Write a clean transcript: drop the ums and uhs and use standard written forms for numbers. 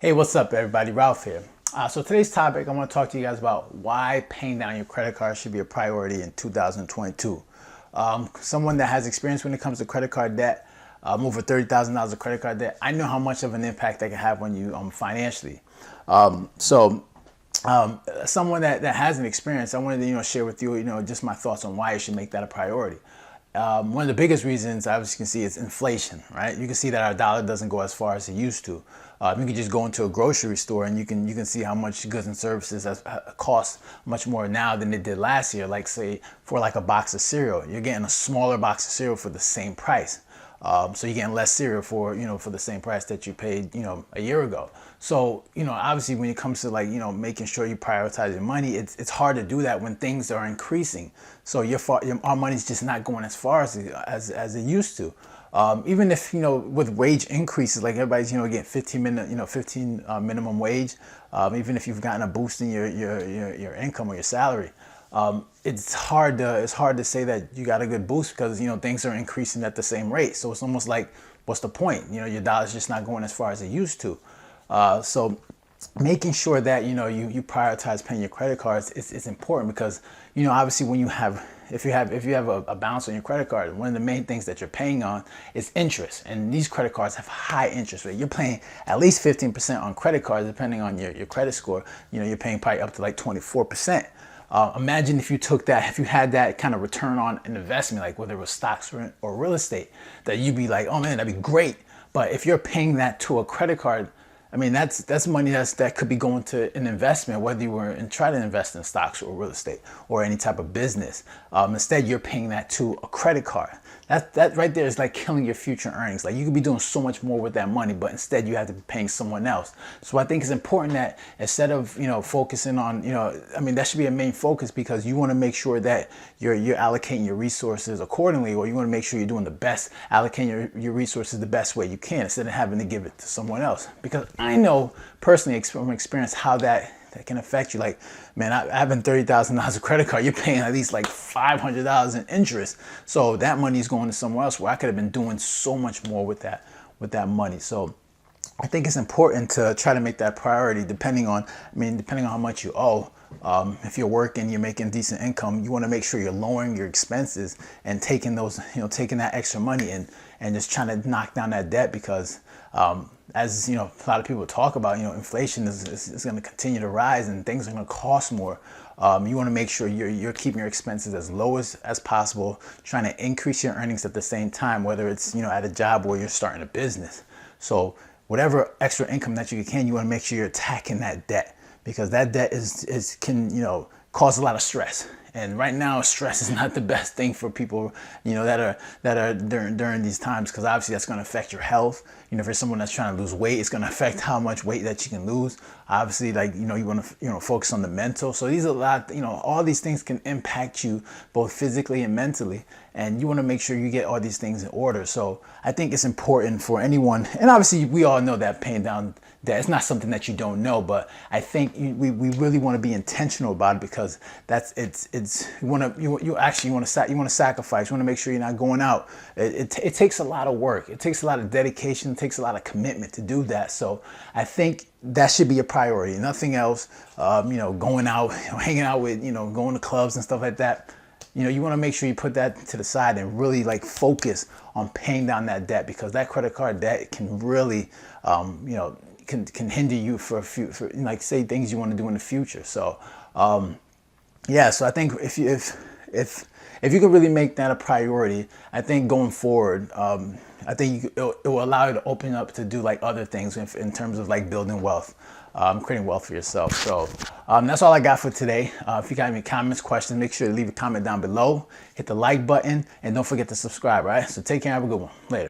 Hey, what's up everybody? Ralph here. So today's topic, I want to talk to you guys about why paying down your credit card should be a priority in 2022. Someone that has experience when it comes to credit card debt, over $30,000 of credit card debt, I know how much of an impact that can have on you financially. Someone that has an experience, I wanted to share with you just my thoughts on why you should make that a priority. One of the biggest reasons, obviously, you can see is inflation, right? You can see that our dollar doesn't go as far as it used to. You can just go into a grocery store and you can see how much goods and services cost much more now than it did last year. Like say for like a box of cereal, you're getting a smaller box of cereal for the same price. So you're getting less cereal for the same price that you paid a year ago. So obviously when it comes to making sure you prioritize your money, it's hard to do that when things are increasing. So our money's just not going as far as it used to. Even if with wage increases, like everybody's getting 15 minimum wage, even if you've gotten a boost in your income or your salary, it's hard to say that you got a good boost because things are increasing at the same rate. So it's almost like, what's the point? Your dollar's just not going as far as it used to. So making sure that you prioritize paying your credit cards is important because obviously when if you have a balance on your credit card, one of the main things that you're paying on is interest, and these credit cards have high interest rate. You're paying at least 15% on credit cards, depending on your credit score. You're paying probably up to like 24%. Imagine if you had that kind of return on an investment, like whether it was stocks or real estate, that you'd be like, oh man, that'd be great. But if you're paying that to a credit card, I mean, that's money that could be going to an investment, whether you were try to invest in stocks or real estate or any type of business. Instead, you're paying that to a credit card. That right there is like killing your future earnings. Like you could be doing so much more with that money, but instead you have to be paying someone else. So I think it's important that instead of focusing on I mean that should be a main focus because you want to make sure that you're allocating your resources accordingly, or you want to make sure you're doing the best, allocating your resources the best way you can instead of having to give it to someone else. Because I know personally from experience how that can affect you. Like, man, having $30,000 of credit card, you're paying at least like $500 in interest. So that money is going to somewhere else where I could have been doing so much more with that money. So I think it's important to try to make that priority depending on how much you owe. If you're working, you're making decent income, you want to make sure you're lowering your expenses and taking taking that extra money and just trying to knock down that debt because as a lot of people talk about, inflation is going to continue to rise and things are going to cost more. You want to make sure you're keeping your expenses as low as possible, trying to increase your earnings at the same time, whether it's at a job or you're starting a business. So whatever extra income that you can, you want to make sure you're attacking that debt because that debt can cause a lot of stress. And right now, stress is not the best thing for people, that are during these times, because obviously that's going to affect your health. If you're someone that's trying to lose weight, it's going to affect how much weight that you can lose. Obviously, you want to focus on the mental. So these are a lot, all these things can impact you both physically and mentally, and you want to make sure you get all these things in order. So I think it's important for anyone, and obviously we all know that paying down debt, it's not something that you don't know, but I think we really want to be intentional about it because you actually want to sacrifice. You want to make sure you're not going out. It takes a lot of work. It takes a lot of dedication. It takes a lot of commitment to do that. So I think that should be a priority. Nothing else. Going out, hanging out with, going to clubs and stuff like that. You want to make sure you put that to the side and really focus on paying down that debt because that credit card debt can really, can hinder you for say things you want to do in the future. So, yeah, so I think if you could really make that a priority, I think going forward, I think it will allow you to open up to do other things in terms of building wealth, creating wealth for yourself. So that's all I got for today. If you got any comments, questions, make sure to leave a comment down below. Hit the like button and don't forget to subscribe. All right. So take care. Have a good one. Later.